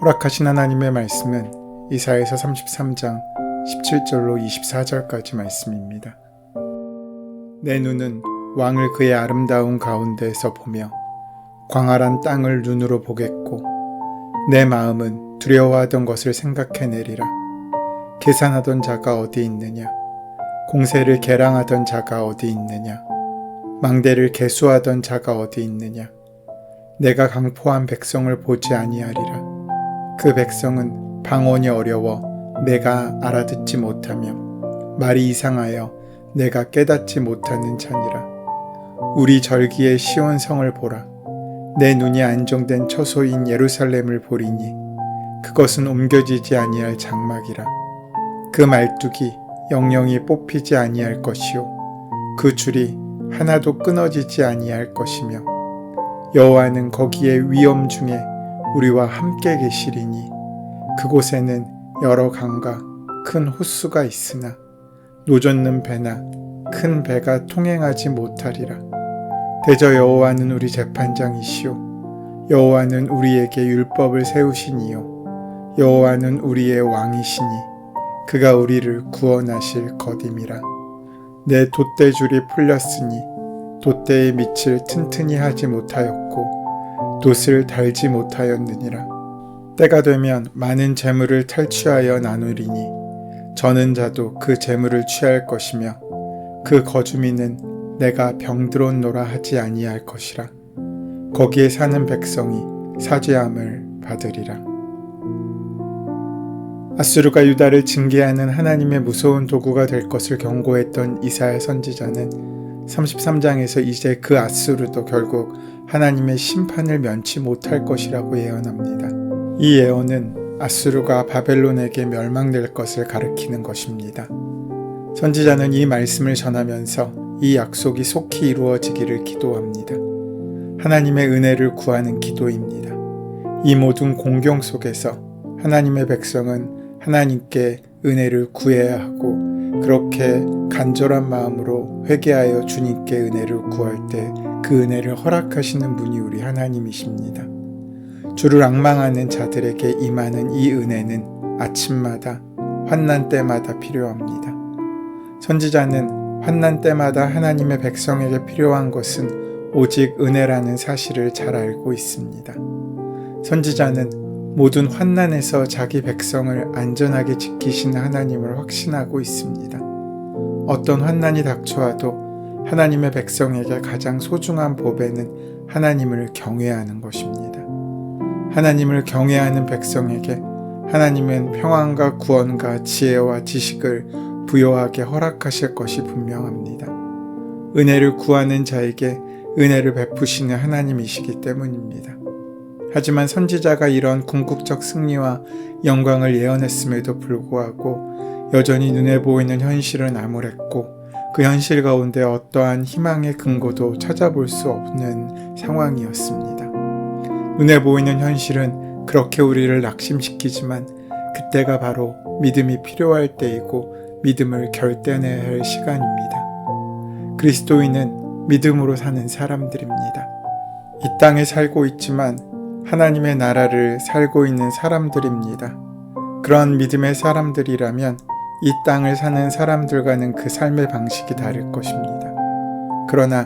허락하신 하나님의 말씀은 이사야서 33장 17절로 24절까지 말씀입니다. 내 눈은 왕을 그의 아름다운 가운데에서 보며 광활한 땅을 눈으로 보겠고 내 마음은 두려워하던 것을 생각해내리라. 계산하던 자가 어디 있느냐? 공세를 계량하던 자가 어디 있느냐? 망대를 계수하던 자가 어디 있느냐? 내가 강포한 백성을 보지 아니하리라. 그 백성은 방언이 어려워 내가 알아듣지 못하며 말이 이상하여 내가 깨닫지 못하는 자니라. 우리 절기의 시온성을 보라. 내 눈이 안정된 처소인 예루살렘을 보리니 그것은 옮겨지지 아니할 장막이라. 그 말뚝이 영영이 뽑히지 아니할 것이요 그 줄이 하나도 끊어지지 아니할 것이며 여호와는 거기에 위엄 중에 우리와 함께 계시리니 그곳에는 여러 강과 큰 호수가 있으나 노젓는 배나 큰 배가 통행하지 못하리라. 대저 여호와는 우리 재판장이시요 여호와는 우리에게 율법을 세우시니요 여호와는 우리의 왕이시니 그가 우리를 구원하실 것임이라. 내 돛대줄이 풀렸으니 돛대의 밑을 튼튼히 하지 못하였고 돛을 달지 못하였느니라. 때가 되면 많은 재물을 탈취하여 나누리니 저는 자도 그 재물을 취할 것이며 그 거주민은 내가 병들었노라 하지 아니할 것이라. 거기에 사는 백성이 사죄함을 받으리라. 아수르가 유다를 징계하는 하나님의 무서운 도구가 될 것을 경고했던 이사야 선지자는 33장에서 이제 그 아수르도 결국 하나님의 심판을 면치 못할 것이라고 예언합니다. 이 예언은 아수르가 바벨론에게 멸망될 것을 가리키는 것입니다. 선지자는 이 말씀을 전하면서 이 약속이 속히 이루어지기를 기도합니다. 하나님의 은혜를 구하는 기도입니다. 이 모든 공경 속에서 하나님의 백성은 하나님께 은혜를 구해야 하고 그렇게 간절한 마음으로 회개하여 주님께 은혜를 구할 때 그 은혜를 허락하시는 분이 우리 하나님이십니다. 주를 앙망하는 자들에게 임하는 이 은혜는 아침마다 환난 때마다 필요합니다. 선지자는 환난 때마다 하나님의 백성에게 필요한 것은 오직 은혜라는 사실을 잘 알고 있습니다. 선지자는 모든 환난에서 자기 백성을 안전하게 지키시는 하나님을 확신하고 있습니다. 어떤 환난이 닥쳐와도 하나님의 백성에게 가장 소중한 보배는 하나님을 경외하는 것입니다. 하나님을 경외하는 백성에게 하나님은 평안과 구원과 지혜와 지식을 부요하게 허락하실 것이 분명합니다. 은혜를 구하는 자에게 은혜를 베푸시는 하나님이시기 때문입니다. 하지만 선지자가 이런 궁극적 승리와 영광을 예언했음에도 불구하고 여전히 눈에 보이는 현실은 암울했고 그 현실 가운데 어떠한 희망의 근거도 찾아볼 수 없는 상황이었습니다. 눈에 보이는 현실은 그렇게 우리를 낙심시키지만 그때가 바로 믿음이 필요할 때이고 믿음을 결단해야 할 시간입니다. 그리스도인은 믿음으로 사는 사람들입니다. 이 땅에 살고 있지만 하나님의 나라를 살고 있는 사람들입니다. 그런 믿음의 사람들이라면 이 땅을 사는 사람들과는 그 삶의 방식이 다를 것입니다. 그러나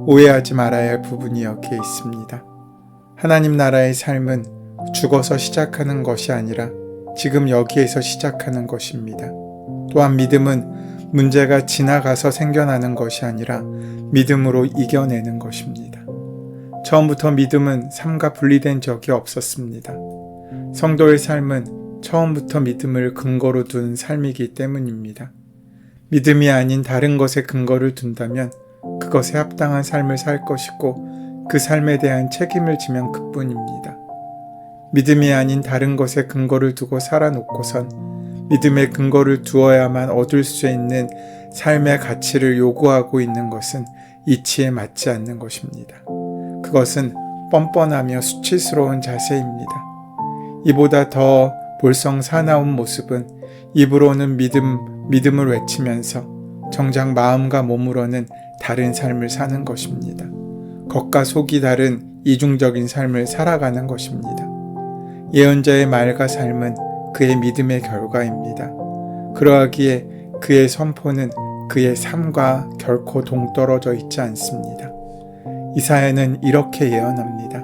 오해하지 말아야 할 부분이 여기에 있습니다. 하나님 나라의 삶은 죽어서 시작하는 것이 아니라 지금 여기에서 시작하는 것입니다. 또한 믿음은 문제가 지나가서 생겨나는 것이 아니라 믿음으로 이겨내는 것입니다. 처음부터 믿음은 삶과 분리된 적이 없었습니다. 성도의 삶은 처음부터 믿음을 근거로 둔 삶이기 때문입니다. 믿음이 아닌 다른 것에 근거를 둔다면 그것에 합당한 삶을 살 것이고 그 삶에 대한 책임을 지면 그뿐입니다. 믿음이 아닌 다른 것에 근거를 두고 살아놓고선 믿음의 근거를 두어야만 얻을 수 있는 삶의 가치를 요구하고 있는 것은 이치에 맞지 않는 것입니다. 그것은 뻔뻔하며 수치스러운 자세입니다. 이보다 더 볼성 사나운 모습은 입으로는 믿음을 외치면서 정작 마음과 몸으로는 다른 삶을 사는 것입니다. 겉과 속이 다른 이중적인 삶을 살아가는 것입니다. 예언자의 말과 삶은 그의 믿음의 결과입니다. 그러하기에 그의 선포는 그의 삶과 결코 동떨어져 있지 않습니다. 이사야는 이렇게 예언합니다.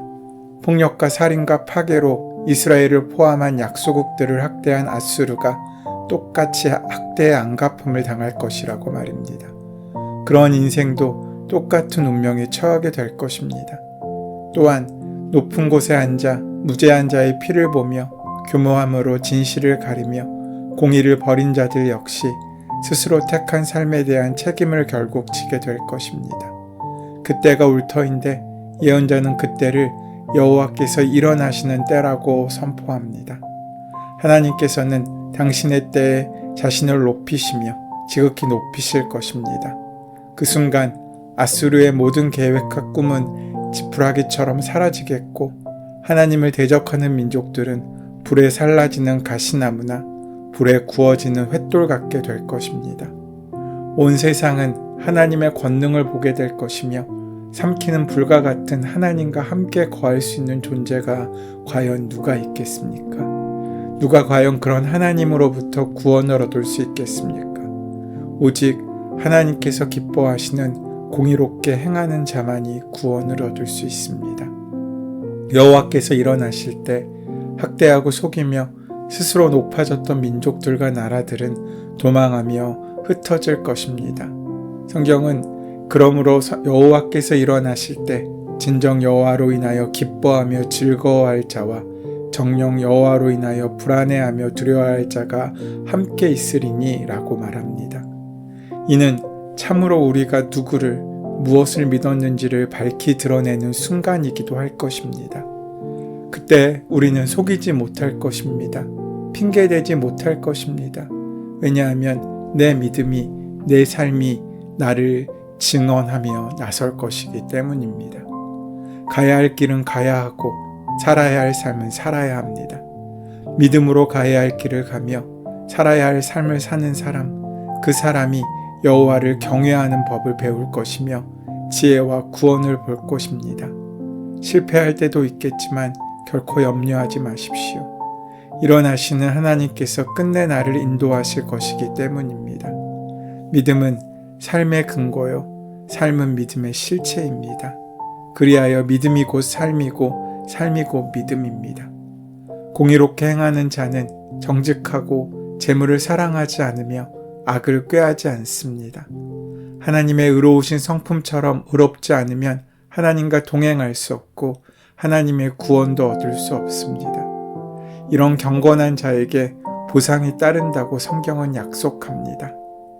폭력과 살인과 파괴로 이스라엘을 포함한 약소국들을 학대한 아수르가 똑같이 학대의 안갚음을 당할 것이라고 말입니다. 그런 인생도 똑같은 운명에 처하게 될 것입니다. 또한 높은 곳에 앉아 무죄한 자의 피를 보며 교묘함으로 진실을 가리며 공의를 버린 자들 역시 스스로 택한 삶에 대한 책임을 결국 지게 될 것입니다. 그때가 올 터인데 예언자는 그때를 여호와께서 일어나시는 때라고 선포합니다. 하나님께서는 당신의 때에 자신을 높이시며 지극히 높이실 것입니다. 그 순간 아수르의 모든 계획과 꿈은 지푸라기처럼 사라지겠고 하나님을 대적하는 민족들은 불에 살라지는 가시나무나 불에 구워지는 횃돌 같게 될 것입니다. 온 세상은 하나님의 권능을 보게 될 것이며 삼키는 불과 같은 하나님과 함께 거할 수 있는 존재가 과연 누가 있겠습니까? 누가 과연 그런 하나님으로부터 구원을 얻을 수 있겠습니까? 오직 하나님께서 기뻐하시는 공의롭게 행하는 자만이 구원을 얻을 수 있습니다. 여호와께서 일어나실 때 학대하고 속이며 스스로 높아졌던 민족들과 나라들은 도망하며 흩어질 것입니다. 성경은 그러므로 여호와께서 일어나실 때 진정 여호와로 인하여 기뻐하며 즐거워할 자와 정령 여호와로 인하여 불안해하며 두려워할 자가 함께 있으리니 라고 말합니다. 이는 참으로 우리가 누구를 무엇을 믿었는지를 밝히 드러내는 순간이기도 할 것입니다. 그때 우리는 속이지 못할 것입니다. 핑계대지 못할 것입니다. 왜냐하면 내 믿음이, 내 삶이 나를 증언하며 나설 것이기 때문입니다. 가야 할 길은 가야 하고 살아야 할 삶은 살아야 합니다. 믿음으로 가야 할 길을 가며 살아야 할 삶을 사는 사람, 그 사람이 여호와를 경외하는 법을 배울 것이며 지혜와 구원을 볼 것입니다. 실패할 때도 있겠지만 결코 염려하지 마십시오. 일어나시는 하나님께서 끝내 나를 인도하실 것이기 때문입니다. 믿음은 삶의 근거요, 삶은 믿음의 실체입니다. 그리하여 믿음이 곧 삶이고 삶이 곧 믿음입니다. 공의롭게 행하는 자는 정직하고 재물을 사랑하지 않으며 악을 꾀하지 않습니다. 하나님의 의로우신 성품처럼 의롭지 않으면 하나님과 동행할 수 없고 하나님의 구원도 얻을 수 없습니다. 이런 경건한 자에게 보상이 따른다고 성경은 약속합니다.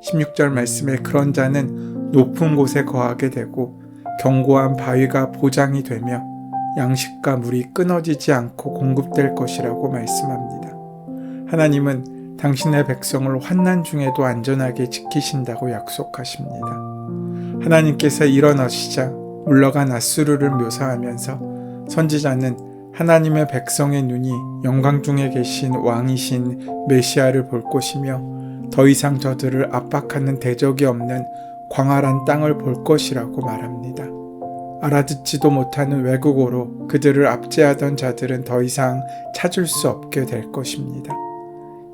16절 말씀에 그런 자는 높은 곳에 거하게 되고 견고한 바위가 보장이 되며 양식과 물이 끊어지지 않고 공급될 것이라고 말씀합니다. 하나님은 당신의 백성을 환난 중에도 안전하게 지키신다고 약속하십니다. 하나님께서 일어나시자 물러간 아수르를 묘사하면서 선지자는 하나님의 백성의 눈이 영광 중에 계신 왕이신 메시아를 볼 것이며 더 이상 저들을 압박하는 대적이 없는 광활한 땅을 볼 것이라고 말합니다. 알아듣지도 못하는 외국어로 그들을 압제하던 자들은 더 이상 찾을 수 없게 될 것입니다.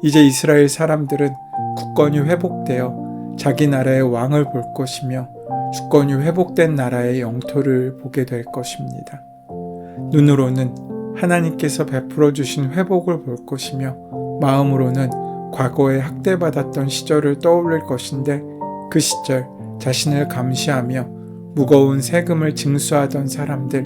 이제 이스라엘 사람들은 국권이 회복되어 자기 나라의 왕을 볼 것이며 주권이 회복된 나라의 영토를 보게 될 것입니다. 눈으로는 하나님께서 베풀어 주신 회복을 볼 것이며 마음으로는 과거에 학대받았던 시절을 떠올릴 것인데 그 시절 자신을 감시하며 무거운 세금을 징수하던 사람들,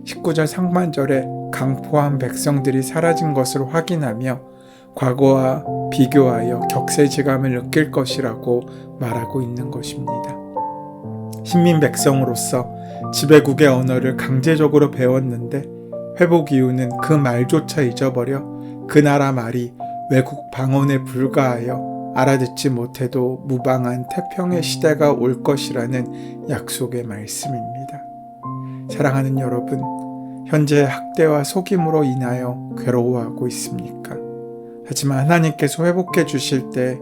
19절 상반절에 강포한 백성들이 사라진 것을 확인하며 과거와 비교하여 격세지감을 느낄 것이라고 말하고 있는 것입니다. 신민 백성으로서 지배국의 언어를 강제적으로 배웠는데 회복 이후는 그 말조차 잊어버려 그 나라 말이 외국 방언에 불과하여 알아듣지 못해도 무방한 태평의 시대가 올 것이라는 약속의 말씀입니다. 사랑하는 여러분, 현재 학대와 속임으로 인하여 괴로워하고 있습니까? 하지만 하나님께서 회복해 주실 때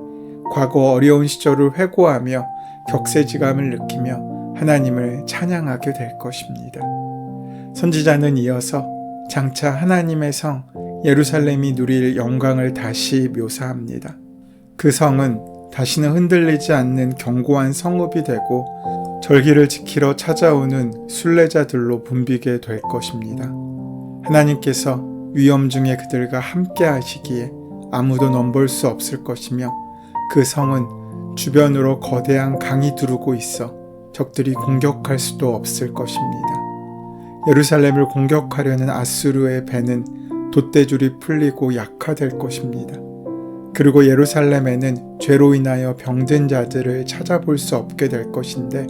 과거 어려운 시절을 회고하며 격세지감을 느끼며 하나님을 찬양하게 될 것입니다. 선지자는 이어서 장차 하나님의 성 예루살렘이 누릴 영광을 다시 묘사합니다. 그 성은 다시는 흔들리지 않는 견고한 성읍이 되고 절기를 지키러 찾아오는 순례자들로 붐비게 될 것입니다. 하나님께서 위험 중에 그들과 함께 하시기에 아무도 넘볼 수 없을 것이며 그 성은 주변으로 거대한 강이 두르고 있어 적들이 공격할 수도 없을 것입니다. 예루살렘을 공격하려는 아수르의 배는 돛대줄이 풀리고 약화될 것입니다. 그리고 예루살렘에는 죄로 인하여 병든 자들을 찾아볼 수 없게 될 것인데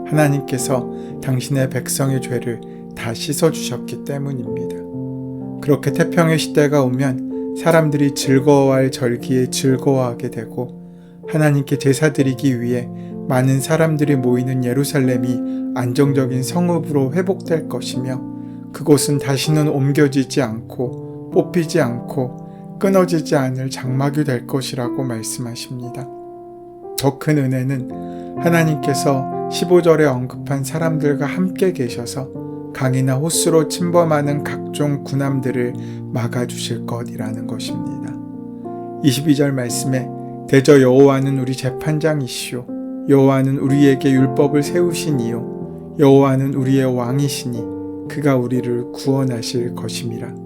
하나님께서 당신의 백성의 죄를 다 씻어주셨기 때문입니다. 그렇게 태평의 시대가 오면 사람들이 즐거워할 절기에 즐거워하게 되고 하나님께 제사 드리기 위해 많은 사람들이 모이는 예루살렘이 안정적인 성읍으로 회복될 것이며 그곳은 다시는 옮겨지지 않고 뽑히지 않고 끊어지지 않을 장막이 될 것이라고 말씀하십니다. 더 큰 은혜는 하나님께서 15절에 언급한 사람들과 함께 계셔서 강이나 호수로 침범하는 각종 군함들을 막아주실 것이라는 것입니다. 22절 말씀에 대저 여호와는 우리 재판장이시오 여호와는 우리에게 율법을 세우시니요 여호와는 우리의 왕이시니 그가 우리를 구원하실 것임이라.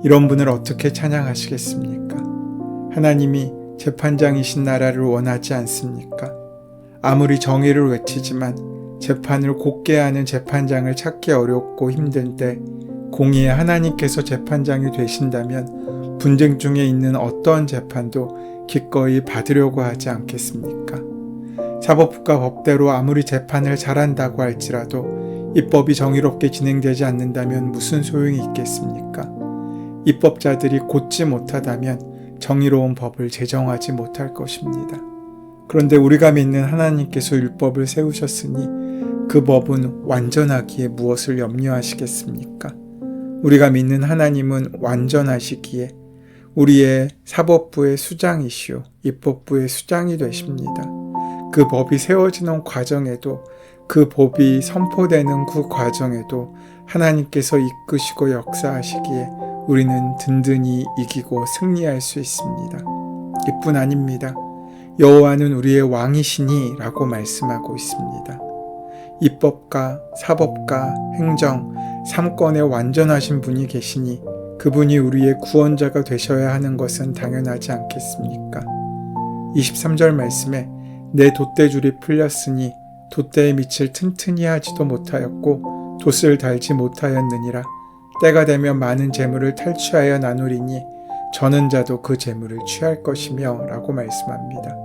이런 분을 어떻게 찬양하시겠습니까? 하나님이 재판장이신 나라를 원하지 않습니까? 아무리 정의를 외치지만 재판을 곧게 하는 재판장을 찾기 어렵고 힘든 때 공의의 하나님께서 재판장이 되신다면 분쟁 중에 있는 어떠한 재판도 기꺼이 받으려고 하지 않겠습니까? 사법부가 법대로 아무리 재판을 잘한다고 할지라도 입법이 정의롭게 진행되지 않는다면 무슨 소용이 있겠습니까? 입법자들이 곧지 못하다면 정의로운 법을 제정하지 못할 것입니다. 그런데 우리가 믿는 하나님께서 율법을 세우셨으니 그 법은 완전하기에 무엇을 염려하시겠습니까? 우리가 믿는 하나님은 완전하시기에 우리의 사법부의 수장이시오 입법부의 수장이 되십니다. 그 법이 세워지는 과정에도 그 법이 선포되는 그 과정에도 하나님께서 이끄시고 역사하시기에 우리는 든든히 이기고 승리할 수 있습니다. 이뿐 아닙니다. 여호와는 우리의 왕이시니 라고 말씀하고 있습니다. 입법가, 사법가, 행정, 3권에 완전하신 분이 계시니 그분이 우리의 구원자가 되셔야 하는 것은 당연하지 않겠습니까? 23절 말씀에 내 돛대줄이 풀렸으니 돛대의 밑을 튼튼히 하지도 못하였고 돛을 달지 못하였느니라. 때가 되면 많은 재물을 탈취하여 나누리니 저는 자도 그 재물을 취할 것이며 라고 말씀합니다.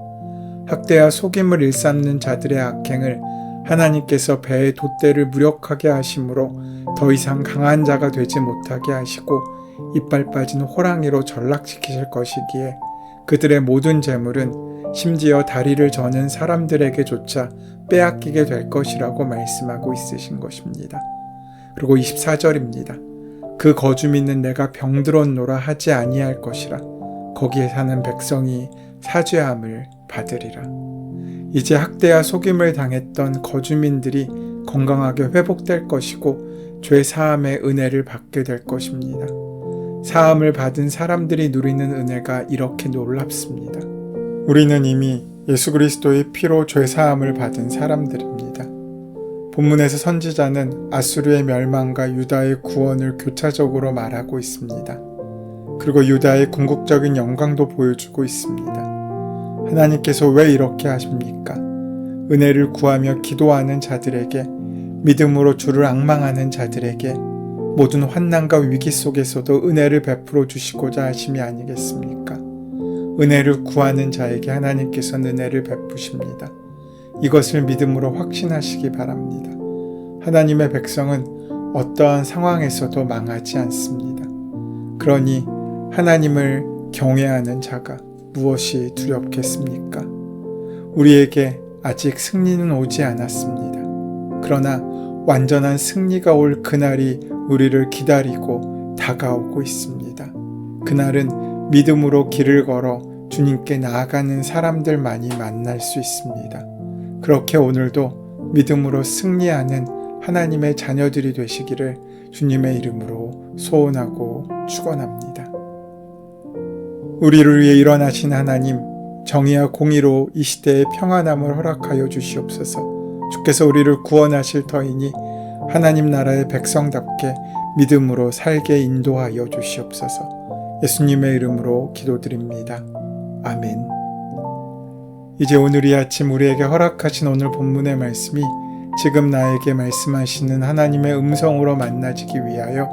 학대와 속임을 일삼는 자들의 악행을 하나님께서 배의 돛대를 무력하게 하심으로 더 이상 강한 자가 되지 못하게 하시고 이빨 빠진 호랑이로 전락시키실 것이기에 그들의 모든 재물은 심지어 다리를 저는 사람들에게조차 빼앗기게 될 것이라고 말씀하고 있으신 것입니다. 그리고 24절입니다. 그 거주 믿는 내가 병들었노라 하지 아니할 것이라 거기에 사는 백성이 사죄함을 받으리라. 이제 학대와 속임을 당했던 거주민들이 건강하게 회복될 것이고 죄 사함의 은혜를 받게 될 것입니다. 사함을 받은 사람들이 누리는 은혜가 이렇게 놀랍습니다. 우리는 이미 예수 그리스도의 피로 죄 사함을 받은 사람들입니다. 본문에서 선지자는 아수르의 멸망과 유다의 구원을 교차적으로 말하고 있습니다. 그리고 유다의 궁극적인 영광도 보여주고 있습니다. 하나님께서 왜 이렇게 하십니까? 은혜를 구하며 기도하는 자들에게, 믿음으로 주를 앙망하는 자들에게 모든 환난과 위기 속에서도 은혜를 베풀어 주시고자 하심이 아니겠습니까? 은혜를 구하는 자에게 하나님께서는 은혜를 베푸십니다. 이것을 믿음으로 확신하시기 바랍니다. 하나님의 백성은 어떠한 상황에서도 망하지 않습니다. 그러니 하나님을 경외하는 자가 무엇이 두렵겠습니까? 우리에게 아직 승리는 오지 않았습니다. 그러나 완전한 승리가 올 그날이 우리를 기다리고 다가오고 있습니다. 그날은 믿음으로 길을 걸어 주님께 나아가는 사람들만이 만날 수 있습니다. 그렇게 오늘도 믿음으로 승리하는 하나님의 자녀들이 되시기를 주님의 이름으로 소원하고 축원합니다. 우리를 위해 일어나신 하나님, 정의와 공의로 이 시대에 평안함을 허락하여 주시옵소서. 주께서 우리를 구원하실 터이니 하나님 나라의 백성답게 믿음으로 살게 인도하여 주시옵소서. 예수님의 이름으로 기도드립니다. 아멘. 이제 오늘 이 아침 우리에게 허락하신 오늘 본문의 말씀이 지금 나에게 말씀하시는 하나님의 음성으로 만나지기 위하여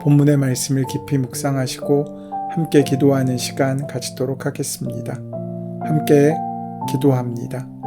본문의 말씀을 깊이 묵상하시고 함께 기도하는 시간 가지도록 하겠습니다. 함께 기도합니다.